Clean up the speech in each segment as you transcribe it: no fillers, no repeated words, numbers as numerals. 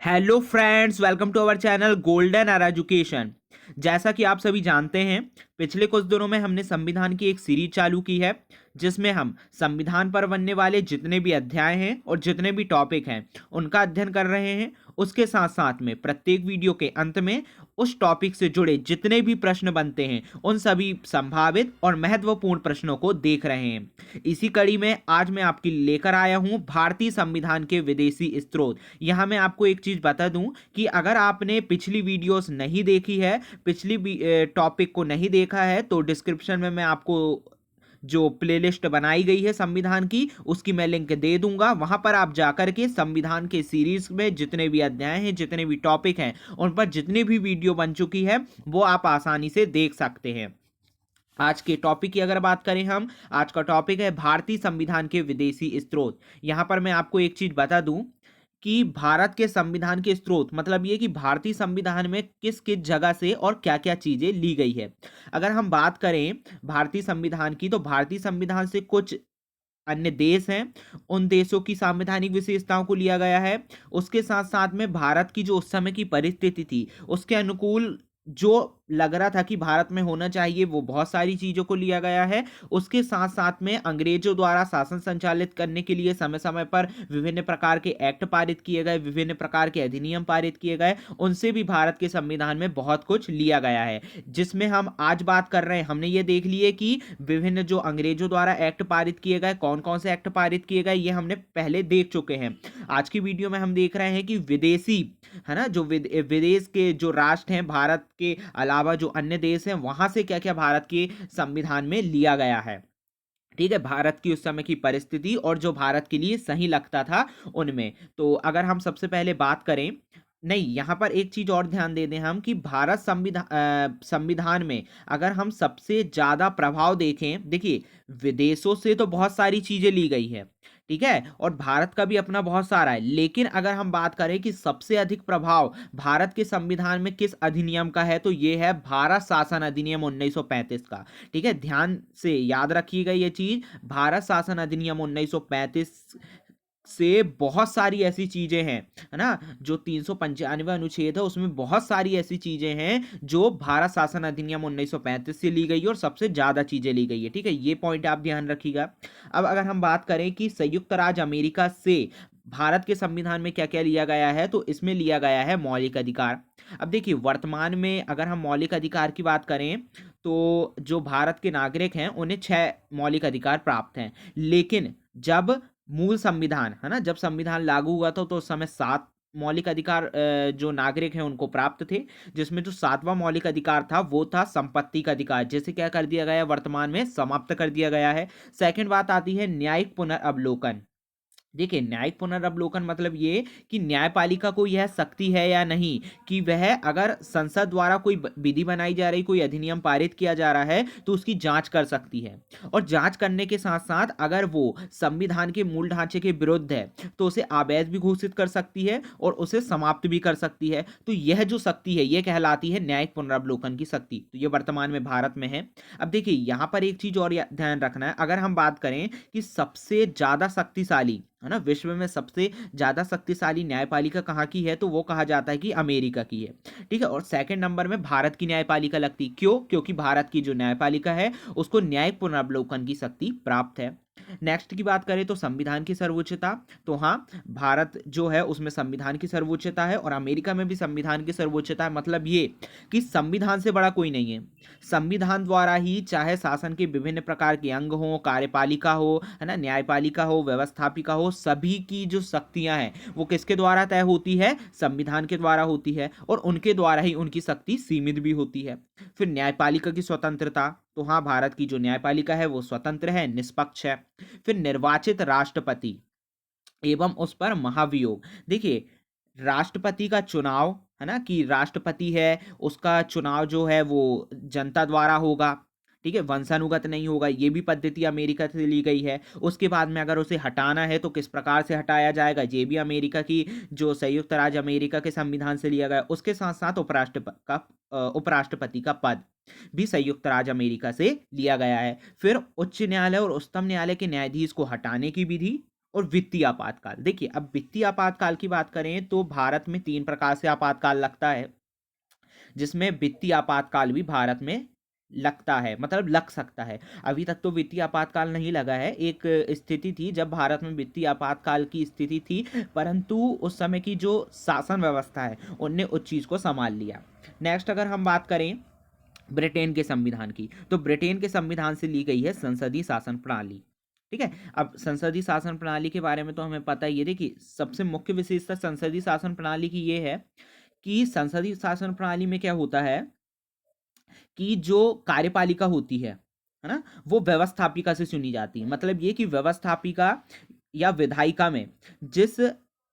Hello friends, welcome to our channel golden hour education. जैसा कि आप सभी जानते हैं, पिछले कुछ दिनों में हमने संविधान की एक सीरीज चालू की है जिसमें हम संविधान पर बनने वाले जितने भी अध्याय हैं और जितने भी टॉपिक हैं उनका अध्ययन कर रहे हैं। उसके साथ साथ में प्रत्येक वीडियो के अंत में उस टॉपिक से जुड़े जितने भी प्रश्न बनते हैं उन सभी संभावित और महत्वपूर्ण प्रश्नों को देख रहे हैं। इसी कड़ी में आज मैं आपके लिए लेकर आया हूं भारतीय संविधान के विदेशी स्रोत। यहां मैं आपको एक चीज बता दूं कि अगर आपने पिछली वीडियोस नहीं देखी है, पिछली टॉपिक को नहीं देखा है, तो डिस्क्रिप्शन में मैं आपको जो प्लेलिस्ट बनाई गई है संविधान की उसकी मैं लिंक दे दूंगा। वहां पर आप जाकर के संविधान के सीरीज में जितने भी अध्याय हैं, जितने भी टॉपिक हैं, उन पर जितनी भी वीडियो बन चुकी है वो आप आसानी से देख सकते हैं। आज के टॉपिक की अगर बात करें हम, आज का टॉपिक है भारतीय संविधान के विदेशी स्रोत। यहां पर मैं आपको एक चीज बता दूं कि भारत के संविधान के स्रोत मतलब ये कि भारतीय संविधान में किस किस जगह से और क्या क्या चीजें ली गई है। अगर हम बात करें भारतीय संविधान की, तो भारतीय संविधान से कुछ अन्य देश हैं, उन देशों की संवैधानिक विशेषताओं को लिया गया है। उसके साथ साथ में भारत की जो उस समय की परिस्थिति थी उसके अनुकूल जो लग रहा था कि भारत में होना चाहिए वो बहुत सारी चीजों को लिया गया है। उसके साथ साथ में अंग्रेजों द्वारा शासन संचालित करने के लिए समय समय पर विभिन्न प्रकार के एक्ट पारित किए गए, विभिन्न प्रकार के अधिनियम पारित किए गए, उनसे भी भारत के संविधान में बहुत कुछ लिया गया है। जिसमें हम आज बात कर रहे हैं, हमने ये देख लिए कि विभिन्न जो अंग्रेजों द्वारा एक्ट पारित किए गए, कौन कौन से एक्ट पारित किए गए, ये हमने पहले देख चुके हैं। आज की वीडियो में हम देख रहे हैं कि विदेशी, है ना, जो विदेश के जो राष्ट्र हैं, भारत के अलावा जो अन्य देश हैं, वहां से क्या क्या भारत के संविधान में लिया गया है। ठीक है, भारत की उस समय की परिस्थिति और जो भारत के लिए सही लगता था उनमें। तो अगर हम सबसे पहले बात करें, नहीं, यहां पर एक चीज और ध्यान दे दें हम कि भारत संविधान में अगर हम सबसे ज्यादा प्रभाव देखें, देखिए विदेशों से तो बहुत सारी चीजें ली गई है, ठीक है, और भारत का भी अपना बहुत सारा है, लेकिन अगर हम बात करें कि सबसे अधिक प्रभाव भारत के संविधान में किस अधिनियम का है, तो ये है भारत शासन अधिनियम 1935 का। ठीक है, ध्यान से याद रखिएगा ये चीज, भारत शासन अधिनियम 1935 से बहुत सारी ऐसी चीजें हैं, है ना, जो 395 अनुच्छेद है उसमें बहुत सारी ऐसी चीजें हैं जो भारत शासन अधिनियम 1935 से ली गई है और सबसे ज्यादा चीजें ली गई है। ठीक है, ये पॉइंट आप ध्यान रखिएगा। अब अगर हम बात करें कि संयुक्त राज्य अमेरिका से भारत के संविधान में क्या क्या लिया गया है, तो इसमें लिया गया है मौलिक अधिकार। अब देखिए, वर्तमान में अगर हम मौलिक अधिकार की बात करें तो जो भारत के नागरिक हैं उन्हें 6 मौलिक अधिकार प्राप्त हैं, लेकिन जब मूल संविधान, है ना, जब संविधान लागू हुआ था तो उस समय 7 मौलिक अधिकार जो नागरिक हैं उनको प्राप्त थे, जिसमें जो 7वां मौलिक अधिकार था वो था संपत्ति का अधिकार, जैसे क्या कर दिया गया है, वर्तमान में समाप्त कर दिया गया है। सेकंड बात आती है न्यायिक पुनर्अवलोकन। देखिए, न्यायिक पुनर्अवलोकन मतलब ये कि न्यायपालिका को यह शक्ति है या नहीं कि वह अगर संसद द्वारा कोई विधि बनाई जा रही, कोई अधिनियम पारित किया जा रहा है तो उसकी जांच कर सकती है, और जांच करने के साथ साथ अगर वो संविधान के मूल ढांचे के विरुद्ध है तो उसे अवैध भी घोषित कर सकती है और उसे समाप्त भी कर सकती है। तो यह जो शक्ति है ये कहलाती है न्यायिक पुनर्अवलोकन की शक्ति। तो ये वर्तमान में भारत में है। अब देखिए, यहाँ पर एक चीज और ध्यान रखना है, अगर हम बात करें कि सबसे ज्यादा शक्तिशाली, है ना, विश्व में सबसे ज्यादा शक्तिशाली न्यायपालिका कहाँ की है, तो वो कहा जाता है कि अमेरिका की है। ठीक है, और सेकंड नंबर में भारत की न्यायपालिका लगती, क्यों? क्योंकि भारत की जो न्यायपालिका है उसको न्यायिक पुनर्अवलोकन की शक्ति प्राप्त है। नेक्स्ट की बात करें तो संविधान की सर्वोच्चता, तो हाँ, भारत जो है उसमें संविधान की सर्वोच्चता है और अमेरिका में भी संविधान की सर्वोच्चता है। मतलब ये कि संविधान से बड़ा कोई नहीं है। संविधान द्वारा ही चाहे शासन के विभिन्न प्रकार के अंग हो, कार्यपालिका हो, है ना, न्यायपालिका हो, व्यवस्थापिका हो, सभी की जो शक्तियां हैं वो किसके द्वारा तय होती है? संविधान के द्वारा होती है, और उनके द्वारा ही उनकी शक्ति सीमित भी होती है। फिर न्यायपालिका की स्वतंत्रता, तो हाँ, भारत की जो न्यायपालिका है वो स्वतंत्र है, निष्पक्ष है। फिर निर्वाचित राष्ट्रपति एवं उस पर महाभियोग। देखिए, राष्ट्रपति का चुनाव, है ना, कि राष्ट्रपति है उसका चुनाव जो है वो जनता द्वारा होगा। ठीक है, वंशानुगत नहीं होगा, ये भी पद्धति अमेरिका से ली गई है। उसके बाद में अगर उसे हटाना है तो किस प्रकार से हटाया जाएगा, ये भी अमेरिका की जो संयुक्त राज्य अमेरिका के संविधान से लिया गया। उसके साथ साथ उपराष्ट्रपति का पद भी संयुक्त राज्य अमेरिका से लिया गया है। फिर उच्च न्यायालय और उच्चतम न्यायालय के न्यायाधीश को हटाने की विधि और वित्तीय आपातकाल। देखिए, अब वित्तीय आपातकाल की बात करें तो भारत में 3 प्रकार से आपातकाल लगता है, जिसमें वित्तीय आपातकाल भी भारत में लगता है, मतलब लग सकता है। अभी तक तो वित्तीय आपातकाल नहीं लगा है। एक स्थिति थी जब भारत में वित्तीय आपातकाल की स्थिति थी, परंतु उस समय की जो शासन व्यवस्था है उनने उस चीज़ को संभाल लिया। नेक्स्ट अगर हम बात करें ब्रिटेन के संविधान की, तो ब्रिटेन के संविधान से ली गई है संसदीय शासन प्रणाली। ठीक है, अब संसदीय शासन प्रणाली के बारे में तो हमें पता ही है। देखिए, सबसे मुख्य विशेषता संसदीय शासन प्रणाली की ये है कि संसदीय शासन प्रणाली में क्या होता है कि जो कार्यपालिका होती है ना, वो व्यवस्थापिका से चुनी जाती है। मतलब ये कि व्यवस्थापिका या विधायिका में जिस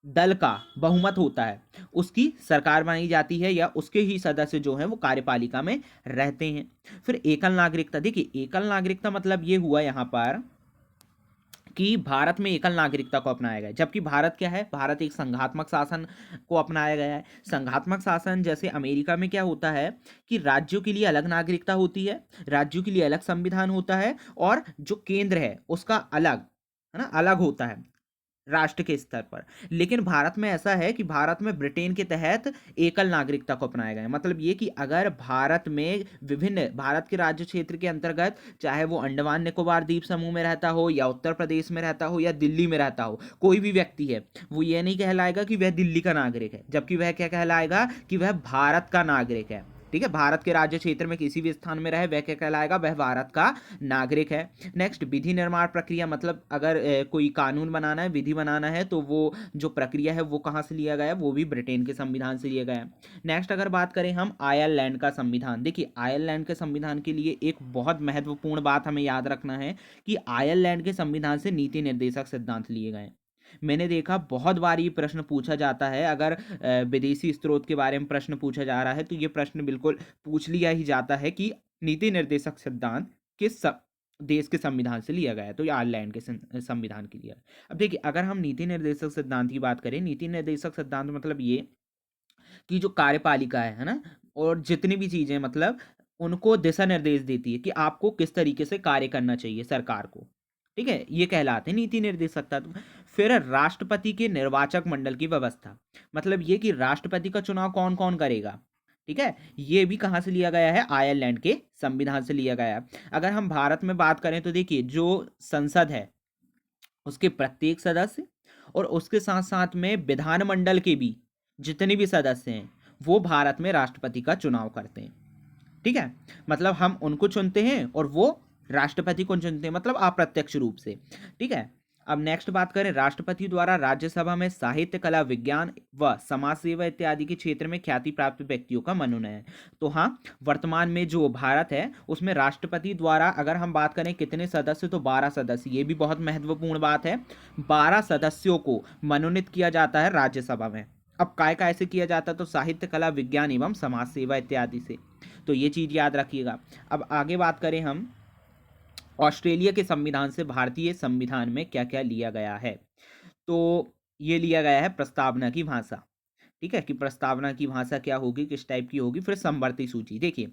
दल का बहुमत होता है उसकी सरकार बनाई जाती है, या उसके ही सदस्य जो हैं वो कार्यपालिका में रहते हैं। फिर एकल नागरिकता। देखिए, एकल नागरिकता मतलब ये हुआ यहाँ पर कि भारत में एकल नागरिकता को अपनाया गया है। जबकि भारत क्या है, भारत एक संघात्मक शासन को अपनाया गया है। संघात्मक शासन जैसे अमेरिका में क्या होता है कि राज्यों के लिए अलग नागरिकता होती है, राज्यों के लिए अलग संविधान होता है, और जो केंद्र है उसका अलग, है ना, अलग होता है राष्ट्र के स्तर पर। लेकिन भारत में ऐसा है कि भारत में ब्रिटेन के तहत एकल नागरिकता को अपनाया गया है। मतलब ये कि अगर भारत में विभिन्न भारत के राज्य क्षेत्र के अंतर्गत, चाहे वो अंडमान निकोबार द्वीप समूह में रहता हो, या उत्तर प्रदेश में रहता हो, या दिल्ली में रहता हो, कोई भी व्यक्ति है, वो ये नहीं कहलाएगा कि वह दिल्ली का नागरिक है, जबकि वह क्या कहलाएगा कि वह भारत का नागरिक है। ठीक है, भारत के राज्य क्षेत्र में किसी भी स्थान में रहे, वह क्या कहलाएगा, वह भारत का नागरिक है। नेक्स्ट, विधि निर्माण प्रक्रिया। मतलब अगर कोई कानून बनाना है, विधि बनाना है, तो वो जो प्रक्रिया है वो कहाँ से लिया गया है, वो भी ब्रिटेन के संविधान से लिया गया है। नेक्स्ट अगर बात करें हम आयरलैंड का संविधान। देखिए, आयरलैंड के संविधान के लिए एक बहुत महत्वपूर्ण बात हमें याद रखना है कि आयरलैंड के संविधान से नीति निर्देशक सिद्धांत लिए गए हैं। मैंने देखा बहुत बार ये प्रश्न पूछा जाता है, अगर विदेशी स्रोत के बारे में प्रश्न पूछा जा रहा है तो ये प्रश्न बिल्कुल पूछ लिया ही जाता है कि नीति निर्देशक सिद्धांत किस देश के संविधान से लिया गया है, तो ये आयरलैंड के संविधान के लिए है। अब देखिए, अगर हम नीति निर्देशक सिद्धांत की बात करें, नीति निर्देशक सिद्धांत मतलब ये कि जो कार्यपालिका है ना, और जितनी भी चीजें, मतलब उनको दिशा निर्देश देती है कि आपको किस तरीके से कार्य करना चाहिए सरकार को। ठीक है, ये कहलाते हैं नीति निर्देशक तत्व। फिर राष्ट्रपति के निर्वाचक मंडल की व्यवस्था। मतलब ये कि राष्ट्रपति का चुनाव कौन कौन करेगा। ठीक है, ये भी कहाँ से लिया गया है, आयरलैंड के संविधान से लिया गया है। अगर हम भारत में बात करें तो देखिए, जो संसद है उसके प्रत्येक सदस्य और उसके साथ साथ में विधानमंडल के भी जितने भी सदस्य हैं वो भारत में राष्ट्रपति का चुनाव करते हैं। ठीक है, मतलब हम उनको चुनते हैं और वो राष्ट्रपति को चुनते हैं, मतलब अप्रत्यक्ष रूप से। ठीक है, अब नेक्स्ट बात करें, राष्ट्रपति द्वारा राज्यसभा में साहित्य, कला, विज्ञान व समाज सेवा इत्यादि के क्षेत्र में ख्याति प्राप्त व्यक्तियों का मनोनयन। तो हाँ, वर्तमान में जो भारत है उसमें राष्ट्रपति द्वारा अगर हम बात करें कितने सदस्य, तो 12 सदस्य। ये भी बहुत महत्वपूर्ण बात है, 12 सदस्यों को मनोनीत किया जाता है राज्यसभा में। अब काय काय से किया जाता है, तो साहित्य, कला, विज्ञान एवं समाज सेवा इत्यादि से। तो ये चीज़ याद रखिएगा। अब आगे बात करें हम ऑस्ट्रेलिया के संविधान से भारतीय संविधान में क्या क्या लिया गया है, तो ये लिया गया है प्रस्तावना की भाषा। ठीक है, कि प्रस्तावना की भाषा क्या होगी, किस टाइप की होगी। फिर समवर्ती सूची। देखिए,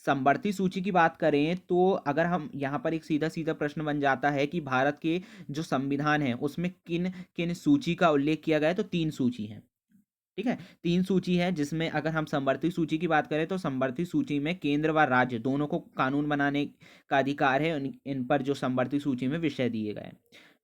समवर्ती सूची की बात करें तो अगर हम यहाँ पर एक सीधा सीधा प्रश्न बन जाता है कि भारत के जो संविधान है उसमें किन किन सूची का उल्लेख किया गया है, तो 3 सूची है। ठीक है, 3 सूची है, जिसमें अगर हम समवर्ती सूची की बात करें तो समवर्ती सूची में केंद्र व राज्य दोनों को कानून बनाने का अधिकार है। इन पर जो समवर्ती सूची में विषय दिए गए हैं।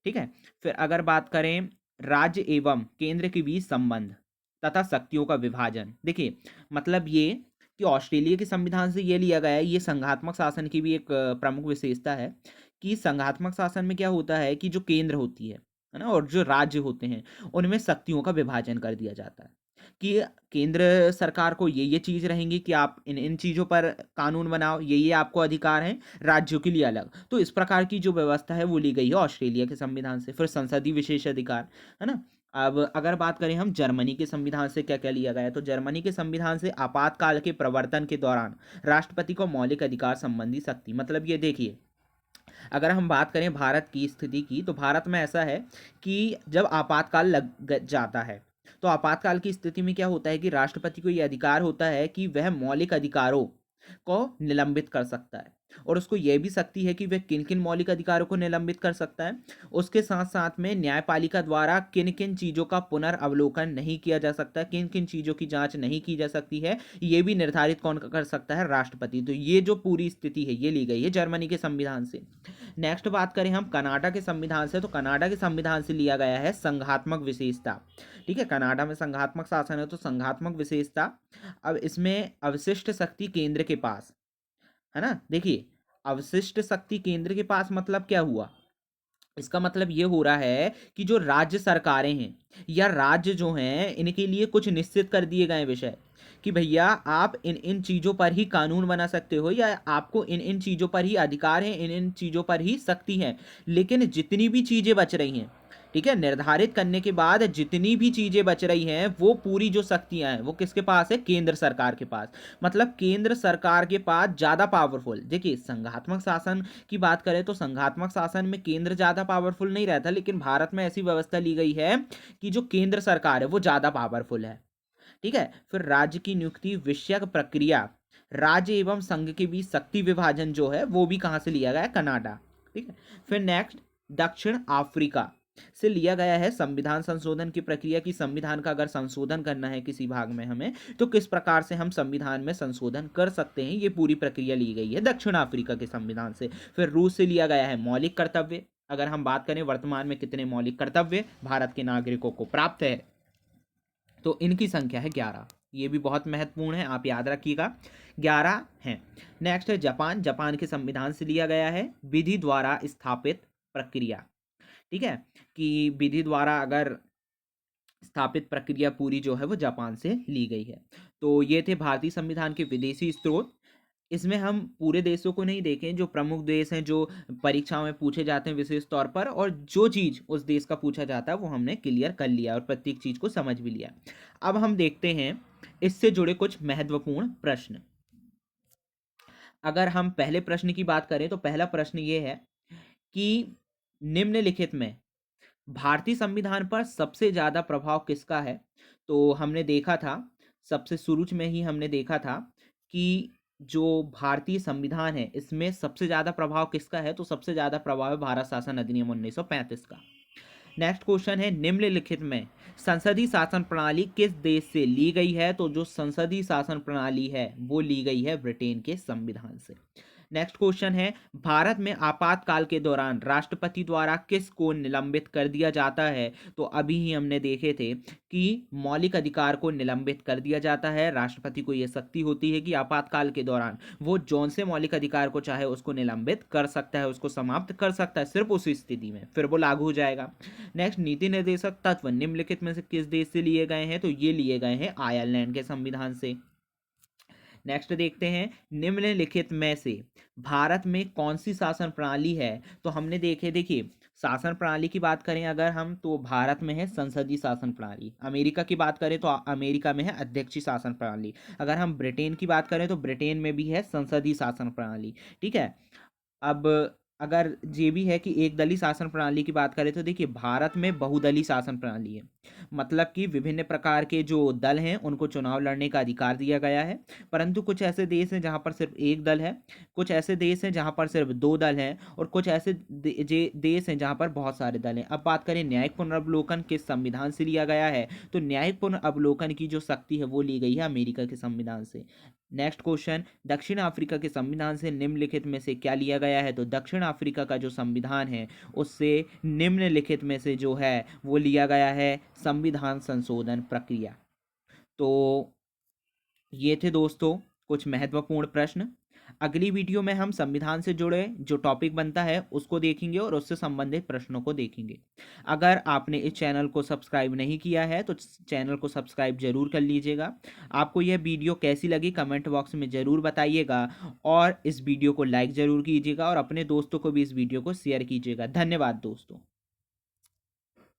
ठीक है, फिर अगर बात करें राज्य एवं केंद्र के बीच संबंध तथा शक्तियों का विभाजन। देखिए, मतलब ये कि ऑस्ट्रेलिया के संविधान से ये लिया गया है। ये संघात्मक शासन की भी एक प्रमुख विशेषता है कि संघात्मक शासन में क्या होता है कि जो केंद्र होती है ना, और जो राज्य होते हैं उनमें शक्तियों का विभाजन कर दिया जाता है कि केंद्र सरकार को ये चीज़ रहेंगी कि आप इन इन चीज़ों पर कानून बनाओ, ये आपको अधिकार हैं, राज्यों के लिए अलग। तो इस प्रकार की जो व्यवस्था है वो ली गई है ऑस्ट्रेलिया के संविधान से। फिर संसदीय विशेष अधिकार, है ना। अब अगर बात करें हम जर्मनी के संविधान से क्या क्या लिया गया है, तो जर्मनी के संविधान से आपातकाल के प्रवर्तन के दौरान राष्ट्रपति को मौलिक अधिकार संबंधी शक्ति। मतलब ये देखिए, अगर हम बात करें भारत की स्थिति की, तो भारत में ऐसा है कि जब आपातकाल जाता है तो आपातकाल की स्थिति में क्या होता है कि राष्ट्रपति को यह अधिकार होता है कि वह मौलिक अधिकारों को निलंबित कर सकता है। और उसको यह भी शक्ति है कि वह किन किन मौलिक अधिकारों को निलंबित कर सकता है। उसके साथ साथ में न्यायपालिका द्वारा किन किन चीज़ों का पुनर्वलोकन नहीं किया जा सकता, किन किन चीज़ों की जांच नहीं की जा सकती है, ये भी निर्धारित कौन कर सकता है, राष्ट्रपति। तो ये जो पूरी स्थिति है ये ली गई है जर्मनी के संविधान से। नेक्स्ट बात करें हम कनाडा के संविधान से, तो कनाडा के संविधान से लिया गया है संघात्मक विशेषता। ठीक है, कनाडा में संघात्मक शासन है तो संघात्मक विशेषता। अब इसमें अवशिष्ट शक्ति केंद्र के पास है ना। देखिए, अवशिष्ट शक्ति केंद्र के पास मतलब क्या हुआ, इसका मतलब ये हो रहा है कि जो राज्य सरकारें हैं या राज्य जो हैं इनके लिए कुछ निश्चित कर दिए गए विषय कि भैया आप इन इन चीज़ों पर ही कानून बना सकते हो या आपको इन इन चीज़ों पर ही अधिकार है, इन इन चीज़ों पर ही शक्ति है। लेकिन जितनी भी चीज़ें बच रही हैं, ठीक है, निर्धारित करने के बाद जितनी भी चीज़ें बच रही हैं वो पूरी जो शक्तियां हैं वो किसके पास है, केंद्र सरकार के पास। मतलब केंद्र सरकार के पास ज़्यादा पावरफुल। देखिए, संघात्मक शासन की बात करें तो संघात्मक शासन में केंद्र ज़्यादा पावरफुल नहीं रहता, लेकिन भारत में ऐसी व्यवस्था ली गई है कि जो केंद्र सरकार है वो ज़्यादा पावरफुल है। ठीक है, फिर राज्य की नियुक्ति विषयक प्रक्रिया, राज्य एवं संघ के बीच शक्ति विभाजन जो है वो भी कहाँ से लिया गया है, कनाडा। ठीक है, फिर नेक्स्ट दक्षिण अफ्रीका से लिया गया है संविधान संशोधन की प्रक्रिया की संविधान का अगर संशोधन करना है किसी भाग में हमें तो किस प्रकार से हम संविधान में संशोधन कर सकते हैं, ये पूरी प्रक्रिया ली गई है दक्षिण अफ्रीका के संविधान से। फिर रूस से लिया गया है मौलिक कर्तव्य। अगर हम बात करें वर्तमान में कितने मौलिक कर्तव्य भारत के नागरिकों को प्राप्त है तो इनकी संख्या है 11। ये भी बहुत महत्वपूर्ण है, आप याद रखिएगा 11 हैं। नेक्स्ट है जापान। जापान के संविधान से लिया गया है विधि द्वारा स्थापित प्रक्रिया। ठीक है, कि विधि द्वारा अगर स्थापित प्रक्रिया पूरी जो है वो जापान से ली गई है। तो ये थे भारतीय संविधान के विदेशी स्रोत। इसमें हम पूरे देशों को नहीं देखें, जो प्रमुख देश हैं जो परीक्षाओं में पूछे जाते हैं विशेष तौर पर, और जो चीज़ उस देश का पूछा जाता है वो हमने क्लियर कर लिया और प्रत्येक चीज़ को समझ भी लिया। अब हम देखते हैं इससे जुड़े कुछ महत्वपूर्ण प्रश्न। अगर हम पहले प्रश्न की बात करें तो पहला प्रश्न ये है कि निम्नलिखित में भारतीय संविधान पर सबसे ज़्यादा प्रभाव किसका है। तो हमने देखा था सबसे शुरू में ही हमने देखा था कि जो भारतीय संविधान है इसमें सबसे ज़्यादा प्रभाव किसका है, तो सबसे ज़्यादा प्रभाव है भारत शासन अधिनियम 1935 का। नेक्स्ट क्वेश्चन है निम्नलिखित में संसदीय शासन प्रणाली किस देश से ली गई है, तो जो संसदीय शासन प्रणाली है वो ली गई है ब्रिटेन के संविधान से। नेक्स्ट क्वेश्चन है भारत में आपातकाल के दौरान राष्ट्रपति द्वारा किस को निलंबित कर दिया जाता है, तो अभी ही हमने देखे थे कि मौलिक अधिकार को निलंबित कर दिया जाता है। राष्ट्रपति को यह शक्ति होती है कि आपातकाल के दौरान वो जौन से मौलिक अधिकार को चाहे उसको निलंबित कर सकता है, उसको समाप्त कर सकता है, सिर्फ उसी स्थिति में फिर वो लागू हो जाएगा। नेक्स्ट नीति निर्देशक तत्व निम्नलिखित में से किस देश से लिए गए हैं, तो ये लिए गए हैं आयरलैंड के संविधान से। नेक्स्ट देखते हैं निम्नलिखित में से भारत में कौन सी शासन प्रणाली है, तो हमने देखिए शासन प्रणाली की बात करें अगर हम तो भारत में है संसदीय शासन प्रणाली। अमेरिका की बात करें तो अमेरिका में है अध्यक्षीय शासन प्रणाली। अगर हम ब्रिटेन की बात करें तो ब्रिटेन में भी है संसदीय शासन प्रणाली। ठीक है, अब अगर ये भी है कि एक दलीय शासन प्रणाली की बात करें तो देखिए भारत में बहुदलीय शासन प्रणाली है। मतलब कि विभिन्न प्रकार के जो दल हैं उनको चुनाव लड़ने का अधिकार दिया गया है, परंतु कुछ ऐसे देश हैं जहां पर सिर्फ एक दल है, कुछ ऐसे देश हैं जहां पर सिर्फ दो दल हैं, और कुछ ऐसे देश हैं जहां पर बहुत सारे दल हैं। अब बात करें न्यायिक पुनर्वलोकन किस संविधान से लिया गया है, तो न्यायिक पुनर्वलोकन की जो शक्ति है वो ली गई है अमेरिका के संविधान से। नेक्स्ट क्वेश्चन दक्षिण अफ्रीका के संविधान से निम्नलिखित में से क्या लिया गया है, तो दक्षिण अफ्रीका का जो संविधान है उससे निम्नलिखित में से जो है वो लिया गया है संविधान संशोधन प्रक्रिया। तो ये थे दोस्तों कुछ महत्वपूर्ण प्रश्न। अगली वीडियो में हम संविधान से जुड़े जो टॉपिक बनता है उसको देखेंगे और उससे संबंधित प्रश्नों को देखेंगे। अगर आपने इस चैनल को सब्सक्राइब नहीं किया है तो चैनल को सब्सक्राइब जरूर कर लीजिएगा। आपको यह वीडियो कैसी लगी कमेंट बॉक्स में ज़रूर बताइएगा, और इस वीडियो को लाइक ज़रूर कीजिएगा और अपने दोस्तों को भी इस वीडियो को शेयर कीजिएगा। धन्यवाद दोस्तों।